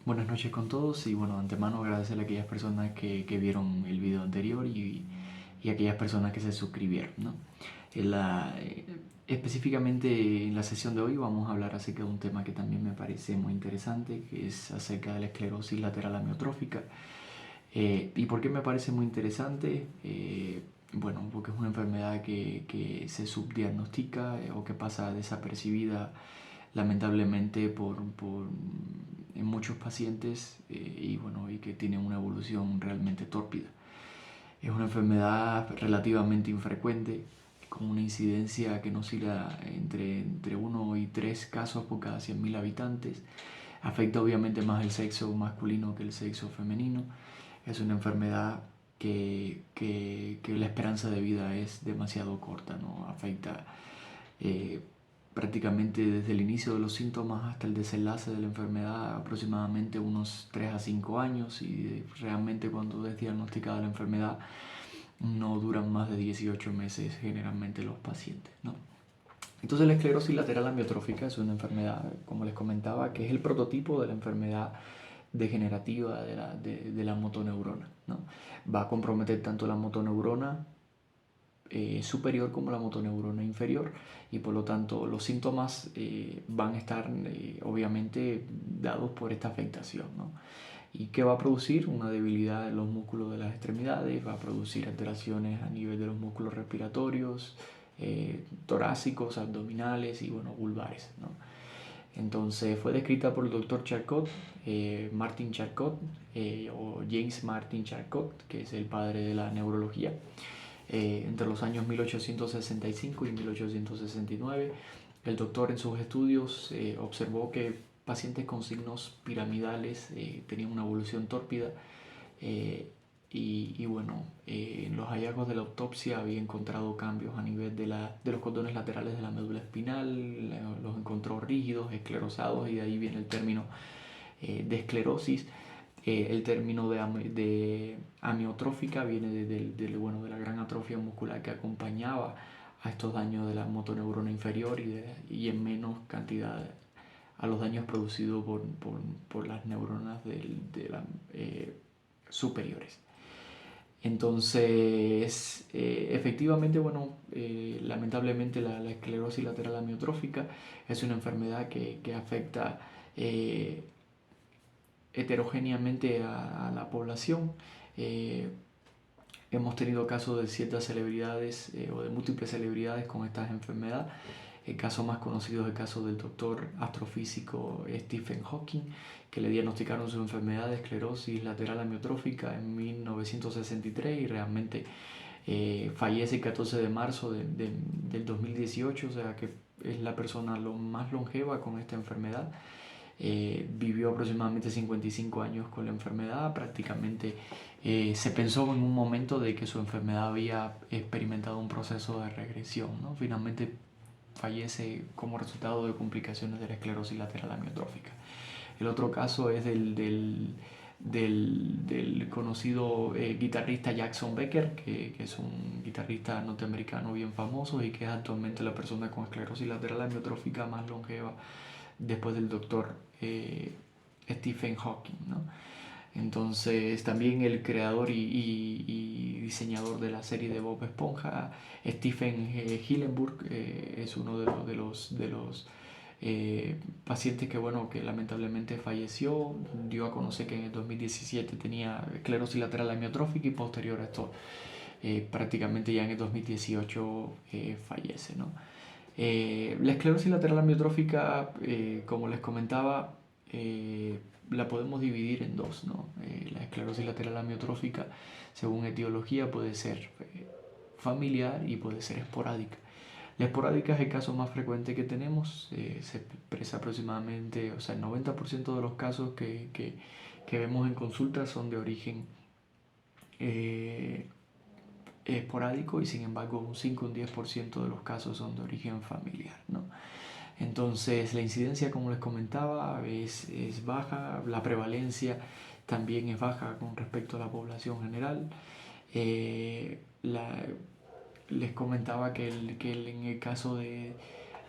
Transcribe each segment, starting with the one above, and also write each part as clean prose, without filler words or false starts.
Buenas noches con todos y bueno, de antemano agradecer a aquellas personas que vieron el video anterior y a aquellas personas que se suscribieron, ¿no? Específicamente en la sesión de hoy vamos a hablar acerca de un tema que también me parece muy interesante, que es acerca de la esclerosis lateral amiotrófica. ¿Y por qué me parece muy interesante? Bueno, porque es una enfermedad que se subdiagnostica o que pasa desapercibida lamentablemente en muchos pacientes y bueno, y que tiene una evolución realmente tórpida. Es una enfermedad relativamente infrecuente, con una incidencia que no oscila entre 1 y 3 casos por cada 100.000 habitantes. Afecta obviamente más el sexo masculino que el sexo femenino. Es una enfermedad que la esperanza de vida es demasiado corta, ¿no? Afecta eh, prácticamente desde el inicio de los síntomas hasta el desenlace de la enfermedad, aproximadamente unos 3 a 5 años, y realmente cuando es diagnosticada la enfermedad no duran más de 18 meses generalmente los pacientes, ¿no? Entonces la esclerosis lateral amiotrófica es una enfermedad, como les comentaba, que es el prototipo de la enfermedad degenerativa de la motoneurona, ¿no? Va a comprometer tanto la motoneurona superior como la motoneurona inferior, y por lo tanto los síntomas van a estar obviamente dados por esta afectación, ¿no? ¿Y qué va a producir? Una debilidad en los músculos de las extremidades, va a producir alteraciones a nivel de los músculos respiratorios, torácicos, abdominales y bueno, vulvares, ¿no? Entonces fue descrita por el doctor Charcot, Martin Charcot, o James Martin Charcot, que es el padre de la neurología, entre los años 1865 y 1869. El doctor en sus estudios observó que pacientes con signos piramidales tenían una evolución tórpida, eh, y bueno, en los hallazgos de la autopsia había encontrado cambios a nivel de los cordones laterales de la médula espinal, los encontró rígidos, esclerosados, y de ahí viene el término de esclerosis. El término de amiotrófica viene bueno, de la gran atrofia muscular que acompañaba a estos daños de la motoneurona inferior y en menos cantidad a los daños producidos por las neuronas superiores. Entonces, efectivamente, bueno, lamentablemente la esclerosis lateral amiotrófica es una enfermedad que afecta heterogéneamente a la población. Eh, Hemos tenido casos de ciertas celebridades o de múltiples celebridades con esta enfermedad. El caso más conocido es el caso del doctor astrofísico Stephen Hawking, que le diagnosticaron su enfermedad de esclerosis lateral amiotrófica en 1963 y realmente fallece el 14 de marzo del 2018, o sea que es la persona lo más longeva con esta enfermedad. Vivió aproximadamente 55 años con la enfermedad. Prácticamente se pensó en un momento de que su enfermedad había experimentado un proceso de regresión, ¿no? Finalmente fallece como resultado de complicaciones de la esclerosis lateral amiotrófica. El otro caso es del conocido guitarrista Jackson Becker, que es un guitarrista norteamericano bien famoso y que es actualmente la persona con esclerosis lateral amiotrófica más longeva después del doctor Stephen Hawking, ¿no? Entonces también el creador y diseñador de la serie de Bob Esponja, Stephen Hillenburg, es uno de los pacientes que, bueno, que lamentablemente falleció. Dio a conocer que en el 2017 tenía esclerosis lateral amiotrófica y posterior a esto prácticamente ya en el 2018 fallece, ¿no? La esclerosis lateral amiotrófica, como les comentaba, la podemos dividir en dos, ¿no? La esclerosis lateral amiotrófica, según etiología, puede ser familiar y puede ser esporádica. La esporádica es el caso más frecuente que tenemos. Se expresa aproximadamente, o sea, el 90% de los casos que vemos en consulta son de origen eh, esporádico, y sin embargo un 5 o un 10% de los casos son de origen familiar, ¿no? Entonces la incidencia, como les comentaba, es baja, la prevalencia también es baja con respecto a la población general. Eh, la, Les comentaba que en el caso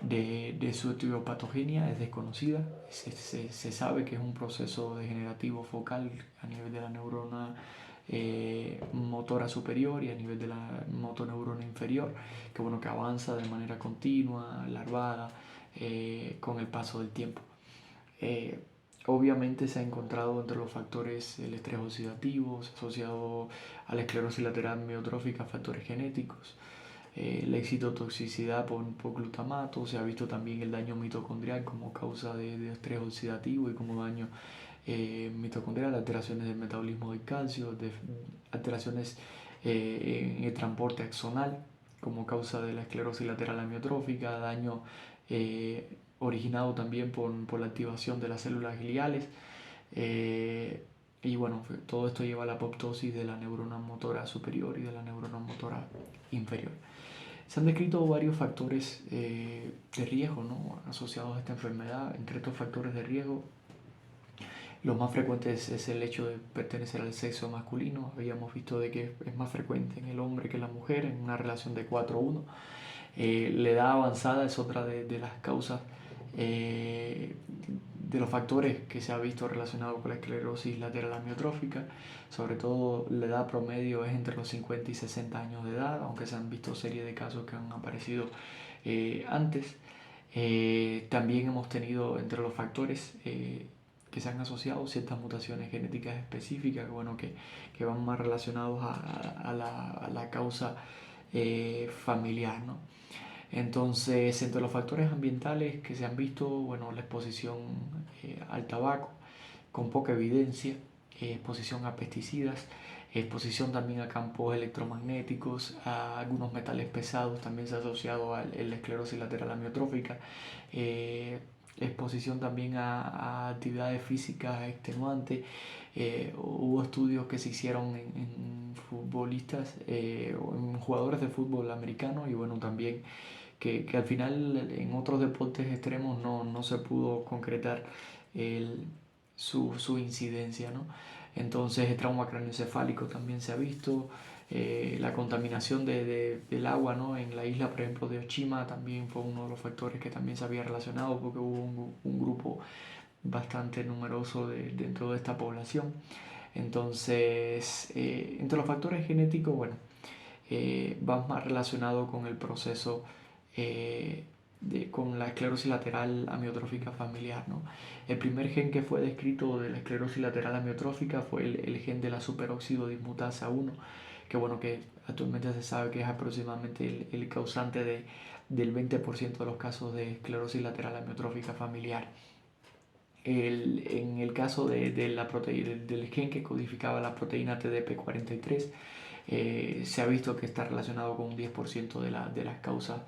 de su etiopatogenia es desconocida. Se sabe que es un proceso degenerativo focal a nivel de la neurona motora superior y a nivel de la motoneurona inferior, que, bueno, que avanza de manera continua, larvada, con el paso del tiempo. Eh, Obviamente se ha encontrado entre los factores el estrés oxidativo asociado a la esclerosis lateral amiotrófica, factores genéticos, la excitotoxicidad por glutamato. Se ha visto también el daño mitocondrial como causa de estrés oxidativo y como daño mitocondrial, alteraciones del metabolismo del calcio, alteraciones en el transporte axonal como causa de la esclerosis lateral amiotrófica, daño originado también por la activación de las células gliales. Y bueno, todo esto lleva a la apoptosis de la neurona motora superior y de la neurona motora inferior. Se han descrito varios factores de riesgo, ¿no?, asociados a esta enfermedad. Entre estos factores de riesgo, los más frecuentes es el hecho de pertenecer al sexo masculino. Habíamos visto de que es más frecuente en el hombre que en la mujer, en una relación de 4:1. La edad avanzada es otra de las causas, de los factores que se ha visto relacionado con la esclerosis lateral amiotrófica. Sobre todo la edad promedio es entre los 50 y 60 años de edad, aunque se han visto serie de casos que han aparecido antes. También hemos tenido entre los factores que se han asociado ciertas mutaciones genéticas específicas, bueno, que van más relacionados a la causa familiar, ¿no? Entonces, entre los factores ambientales que se han visto, bueno, la exposición al tabaco con poca evidencia, exposición a pesticidas, exposición también a campos electromagnéticos, a algunos metales pesados, también se ha asociado a la esclerosis lateral amiotrófica, exposición también a actividades físicas extenuantes. Hubo estudios que se hicieron en futbolistas o en jugadores de fútbol americano, y bueno, también que al final en otros deportes extremos no se pudo concretar su incidencia, ¿no? Entonces el trauma craneoencefálico también se ha visto, la contaminación del agua, ¿no?, en la isla, por ejemplo, de Oshima, también fue uno de los factores que también se había relacionado, porque hubo un grupo bastante numeroso dentro de esta población. Entonces, entre los factores genéticos, bueno, va más relacionado con el proceso con la esclerosis lateral amiotrófica familiar, ¿no? El primer gen que fue descrito de la esclerosis lateral amiotrófica fue el gen de la superóxido dismutasa 1, que, bueno, que actualmente se sabe que es aproximadamente el causante del 20% de los casos de esclerosis lateral amiotrófica familiar. En el caso del gen que codificaba la proteína TDP43, se ha visto que está relacionado con un 10% de las causas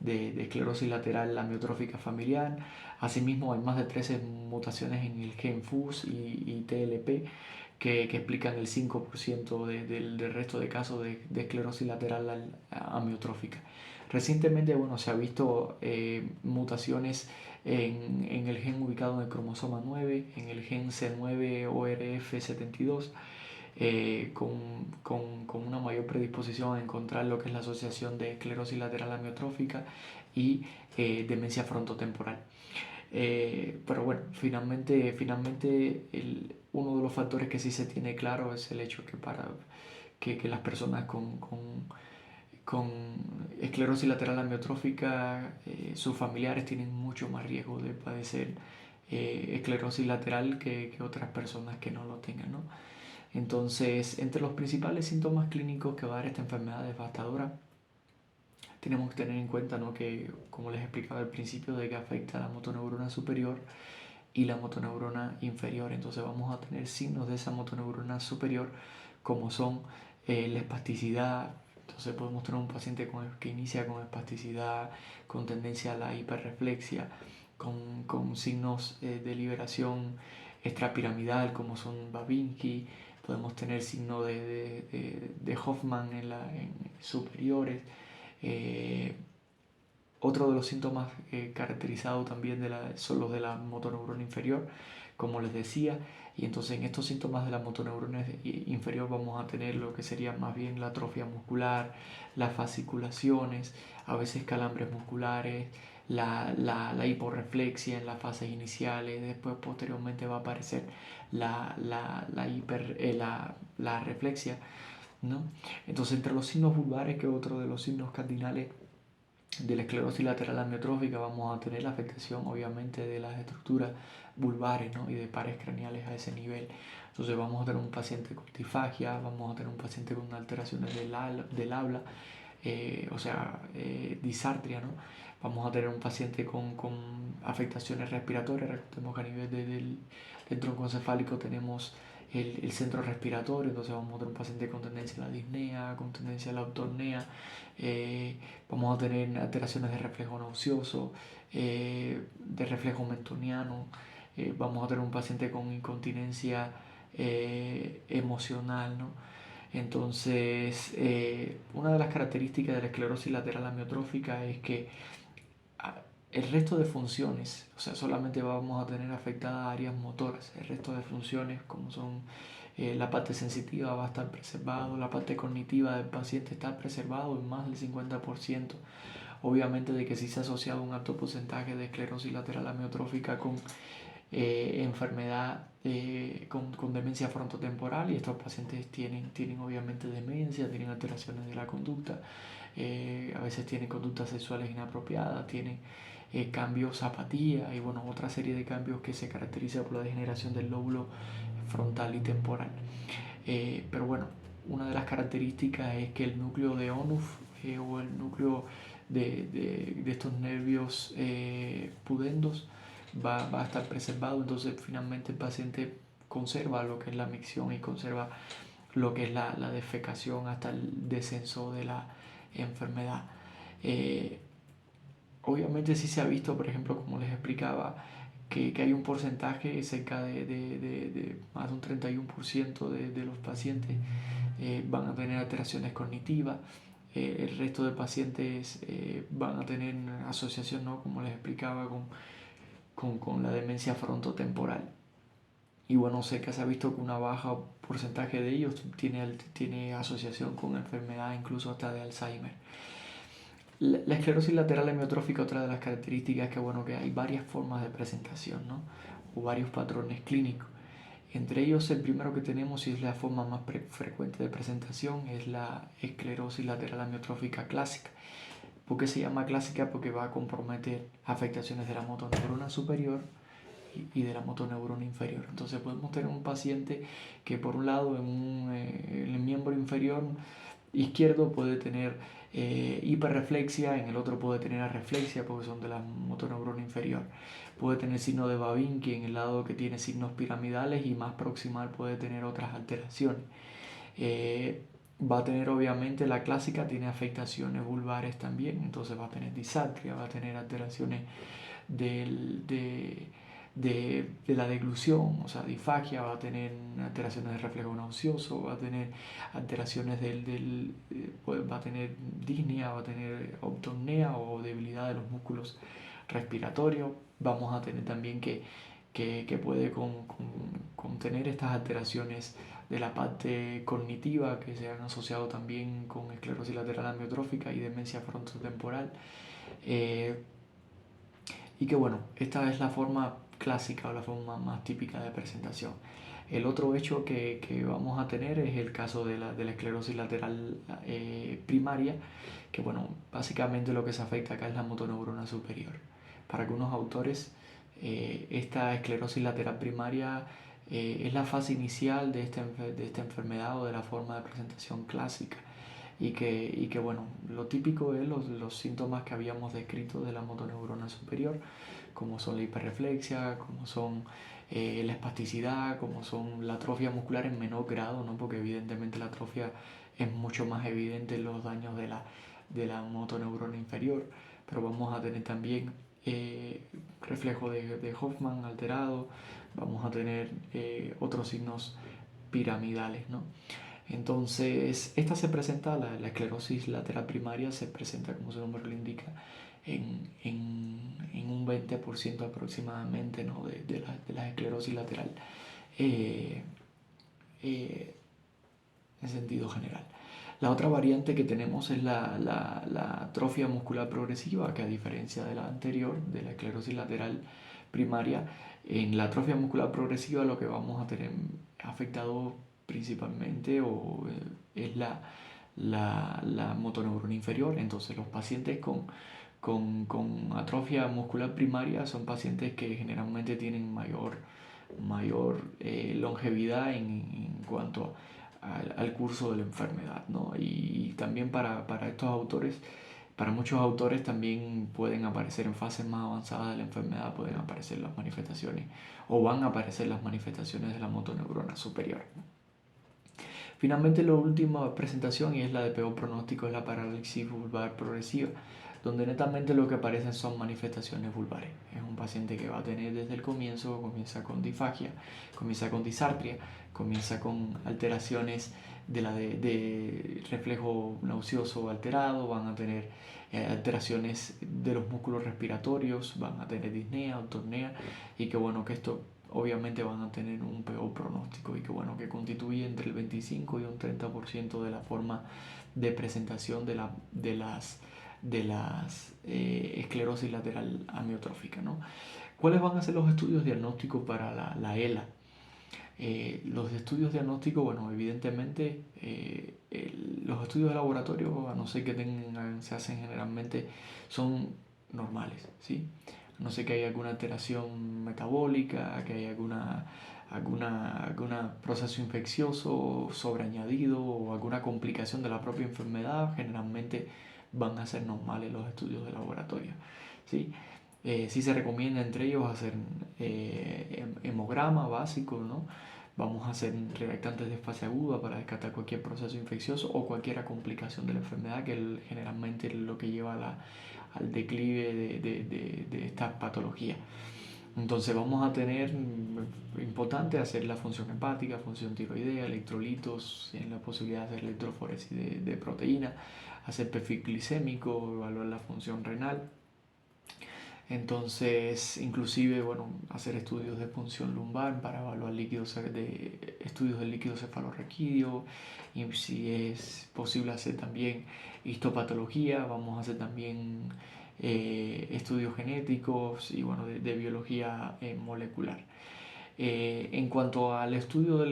de esclerosis lateral amiotrófica familiar. Asimismo, hay más de 13 mutaciones en el gen FUS y TLP que explican el 5% del resto de casos de esclerosis lateral amiotrófica. Recientemente, bueno, se ha visto mutaciones en el gen ubicado en el cromosoma 9, en el gen C9orf72, con una mayor predisposición a encontrar lo que es la asociación de esclerosis lateral amiotrófica y demencia frontotemporal. Pero bueno, finalmente uno de los factores que sí se tiene claro es el hecho que las personas con esclerosis lateral amiotrófica, sus familiares tienen mucho más riesgo de padecer esclerosis lateral que otras personas que no lo tengan, ¿no? Entonces, entre los principales síntomas clínicos que va a dar esta enfermedad devastadora, tenemos que tener en cuenta, ¿no?, que, como les explicaba al principio, de que afecta a la motoneurona superior y la motoneurona inferior. Entonces vamos a tener signos de esa motoneurona superior, como son la espasticidad. Entonces podemos tener un paciente que inicia con espasticidad, con tendencia a la hiperreflexia, con signos de liberación extrapiramidal, como son Babinski. Podemos tener signos de Hoffman en superiores. Otro de los síntomas caracterizados también son los de la motoneurona inferior, como les decía. Y entonces en estos síntomas de la motoneurona inferior vamos a tener lo que sería más bien la atrofia muscular, las fasciculaciones, a veces calambres musculares, la hiporreflexia en las fases iniciales, después posteriormente va a aparecer la reflexia, ¿no? Entonces, entre los signos vulvares, que es otro de los signos cardinales de la esclerosis lateral amiotrófica, vamos a tener la afectación obviamente de las estructuras vulvares, ¿no? Y de pares craneales a ese nivel. Entonces vamos a tener un paciente con disfagia, vamos a tener un paciente con alteraciones del habla, disartria, ¿no? Vamos a tener un paciente con afectaciones respiratorias. Recordemos que a nivel del tronco encefálico tenemos el centro respiratorio, entonces vamos a tener un paciente con tendencia a la disnea, con tendencia a la aptornea, vamos a tener alteraciones de reflejo nauseoso, de reflejo mentoniano, vamos a tener un paciente con incontinencia emocional, ¿no? Entonces, una de las características de la esclerosis lateral amiotrófica es que el resto de funciones, o sea, solamente vamos a tener afectadas áreas motoras, el resto de funciones como son la parte sensitiva va a estar preservado, la parte cognitiva del paciente está preservado en más del 50%. Obviamente de que sí se ha asociado un alto porcentaje de esclerosis lateral amiotrófica con enfermedad, con demencia frontotemporal, y estos pacientes tienen obviamente demencia, tienen alteraciones de la conducta, a veces tienen conductas sexuales inapropiadas, tienen cambios, apatía y bueno, otra serie de cambios que se caracteriza por la degeneración del lóbulo frontal y temporal. Pero bueno, una de las características es que el núcleo de Onuf o el núcleo de estos nervios pudendos va a estar preservado, entonces finalmente el paciente conserva lo que es la micción y conserva lo que es la defecación hasta el descenso de la enfermedad. Eh, Obviamente sí se ha visto, por ejemplo, como les explicaba, que hay un porcentaje cerca de más de un 31% de los pacientes van a tener alteraciones cognitivas. El resto de pacientes van a tener asociación, ¿no? Como les explicaba, con la demencia frontotemporal. Y bueno, sé que se ha visto que una baja porcentaje de ellos tiene asociación con enfermedad incluso hasta de Alzheimer. La esclerosis lateral amiotrófica, otra de las características es que, bueno, que hay varias formas de presentación, ¿no? O varios patrones clínicos. Entre ellos, el primero que tenemos, y es la forma más frecuente de presentación, es la esclerosis lateral amiotrófica clásica. ¿Por qué se llama clásica? Porque va a comprometer afectaciones de la motoneurona superior y de la motoneurona inferior. Entonces podemos tener un paciente que por un lado en el miembro inferior izquierdo puede tener hiperreflexia, en el otro puede tener arreflexia porque son de la motoneurona inferior. Puede tener signo de Babinski en el lado que tiene signos piramidales, y más proximal puede tener otras alteraciones. Va a tener obviamente la clásica, tiene afectaciones vulvares también, entonces va a tener disartria, va a tener alteraciones del, de la deglución, o sea, disfagia, va a tener alteraciones de reflejo nauseoso, va a tener alteraciones va a tener disnea, va a tener optonea o debilidad de los músculos respiratorios. Vamos a tener también que puede contener estas alteraciones de la parte cognitiva que se han asociado también con esclerosis lateral amiotrófica y demencia frontotemporal. Y que bueno, esta es la forma clásica o la forma más típica de presentación. El otro hecho que vamos a tener es el caso de la esclerosis lateral primaria, que bueno, básicamente lo que se afecta acá es la motoneurona superior. Para algunos autores, esta esclerosis lateral primaria es la fase inicial de esta enfermedad o de la forma de presentación clásica. Y que bueno, lo típico es los síntomas que habíamos descrito de la motoneurona superior, como son la hiperreflexia, como son la espasticidad, como son la atrofia muscular en menor grado, ¿no? Porque evidentemente la atrofia es mucho más evidente en los daños de la motoneurona inferior, pero vamos a tener también reflejo de Hoffman alterado, vamos a tener otros signos piramidales, ¿no? Entonces, esta se presenta, la esclerosis lateral primaria se presenta, como su nombre lo indica, en un 20% aproximadamente, ¿no? de la esclerosis lateral en sentido general. La otra variante que tenemos es la atrofia muscular progresiva, que a diferencia de la anterior, de la esclerosis lateral primaria, en la atrofia muscular progresiva lo que vamos a tener afectado principalmente es la motoneurona inferior. Entonces los pacientes con atrofia muscular primaria son pacientes que generalmente tienen mayor longevidad en cuanto al curso de la enfermedad, ¿no? Y también para estos autores, para muchos autores también pueden aparecer en fases más avanzadas de la enfermedad, pueden aparecer las manifestaciones o van a aparecer las manifestaciones de la motoneurona superior. Finalmente, la última presentación, y es la de peor pronóstico, es la parálisis vulvar progresiva, donde netamente lo que aparecen son manifestaciones vulvares. Es un paciente que va a tener desde el comienzo, comienza con disfagia, comienza con disartria, comienza con alteraciones de reflejo nauseoso alterado, van a tener alteraciones de los músculos respiratorios, van a tener disnea, autornea, y que bueno, que esto obviamente van a tener un peor pronóstico y que bueno, que constituye entre el 25 y un 30% de la forma de presentación de las esclerosis lateral amiotrófica, ¿no? ¿Cuáles van a ser los estudios diagnósticos para la ELA? Los estudios diagnósticos, bueno, evidentemente los estudios de laboratorio, a no ser que se hacen generalmente, son normales, ¿sí? A no ser que haya alguna alteración metabólica, que haya alguna proceso infeccioso sobreañadido o alguna complicación de la propia enfermedad, generalmente van a ser normales los estudios de laboratorio, ¿sí? Sí se recomienda entre ellos hacer hemograma básico, ¿no? Vamos a hacer reactantes de fase aguda para descartar cualquier proceso infeccioso o cualquier complicación de la enfermedad, que generalmente es lo que lleva al declive de esta patología. Entonces vamos a tener, importante, hacer la función hepática, función tiroidea, electrolitos, en la posibilidad de hacer electroforesis de proteína, hacer perfil glicémico, evaluar la función renal. Entonces, inclusive, bueno, hacer estudios de punción lumbar para evaluar estudios del líquido cefalorraquídeo, y si es posible hacer también histopatología, vamos a hacer también estudios genéticos y bueno, de biología molecular. En cuanto al estudio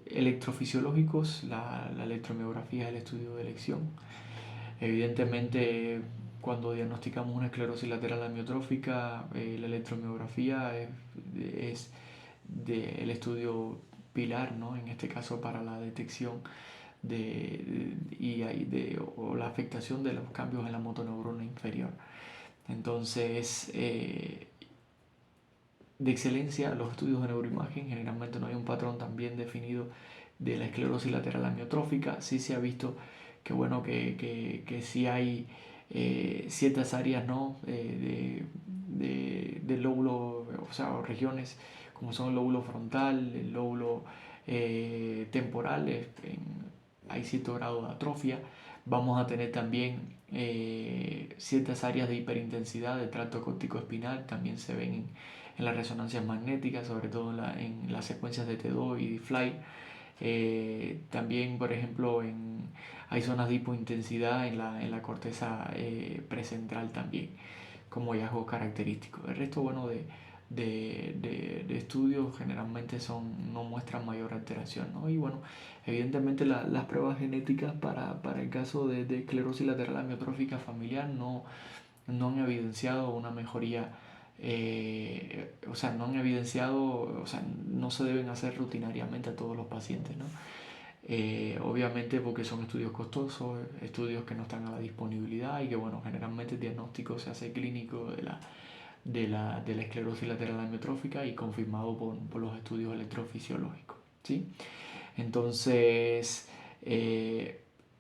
electrofisiológicos, la electromiografía es el estudio de elección. Evidentemente, cuando diagnosticamos una esclerosis lateral amiotrófica, la electromiografía es el estudio pilar, ¿no? En este caso para la detección o la afectación de los cambios en la motoneurona inferior. Entonces, de excelencia, los estudios de neuroimagen, generalmente no hay un patrón tan bien definido de la esclerosis lateral amiotrófica. Sí se ha visto que bueno, que sí hay ciertas áreas, ¿no? Del lóbulo, o sea, o regiones como son el lóbulo frontal, el lóbulo temporal, hay cierto grado de atrofia. Vamos a tener también ciertas áreas de hiperintensidad del tracto córtico espinal, también se ven en las resonancias magnéticas, sobre todo en las secuencias de T2 y D-Fly. También, por ejemplo, hay zonas de hipointensidad en la corteza precentral también, como hallazgos característicos. El resto, bueno, de estudios generalmente no muestran mayor alteración, ¿no? Y bueno, evidentemente las pruebas genéticas para el caso de esclerosis lateral amiotrófica familiar no han evidenciado una mejoría, no se deben hacer rutinariamente a todos los pacientes, ¿no? Obviamente porque son estudios costosos, estudios que no están a la disponibilidad y que bueno, generalmente el diagnóstico se hace clínico de la esclerosis lateral amiotrófica y confirmado por los estudios electrofisiológicos, ¿sí? Entonces,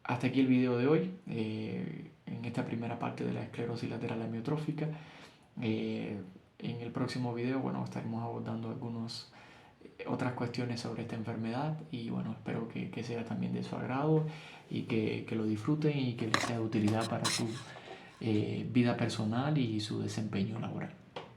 hasta aquí el video de hoy, en esta primera parte de la esclerosis lateral amiotrófica. En el próximo video, bueno, estaremos abordando otras cuestiones sobre esta enfermedad y bueno, espero que sea también de su agrado y que lo disfruten y que les sea de utilidad para su vida personal y su desempeño laboral.